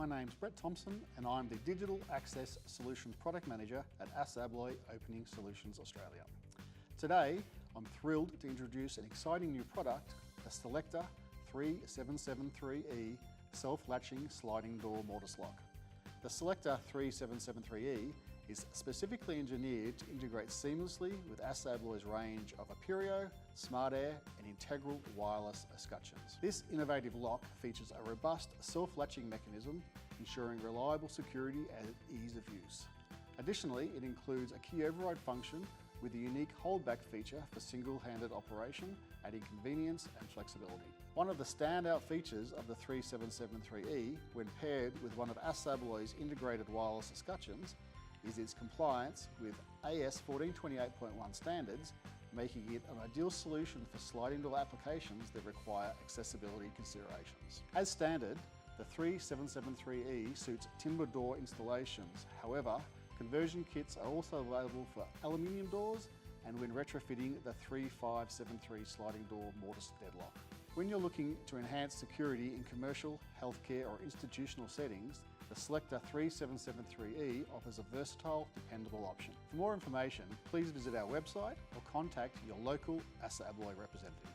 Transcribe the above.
my name's Brett Thompson and I'm the Digital Access Solutions Product Manager at ASSABLOY Opening Solutions Australia. Today, I'm thrilled to introduce an exciting new product, the Selector 3773E Self-Latching Sliding Door Mortice Lock. The Selector 3773E is specifically engineered to integrate seamlessly with ASSABLOY's range of Aperio, SMARTair and integral wireless escutcheons. This innovative lock features a robust self-latching mechanism, ensuring reliable security and ease of use. Additionally, it includes a key override function with a unique holdback feature for single-handed operation, adding convenience and flexibility. One of the standout features of the 3773E, when paired with one of ASSABLOY's integrated wireless escutcheons, is its compliance with AS 1428.1 standards, making it an ideal solution for sliding door applications that require accessibility considerations. As standard, the 3773E suits timber door installations. However, conversion kits are also available for aluminium doors and when retrofitting the 3573 sliding door mortice deadlock. When you're looking to enhance security in commercial, healthcare or institutional settings, the Selector 3773E offers a versatile, dependable option. For more information, please visit our website or contact your local ASSABLOY representative.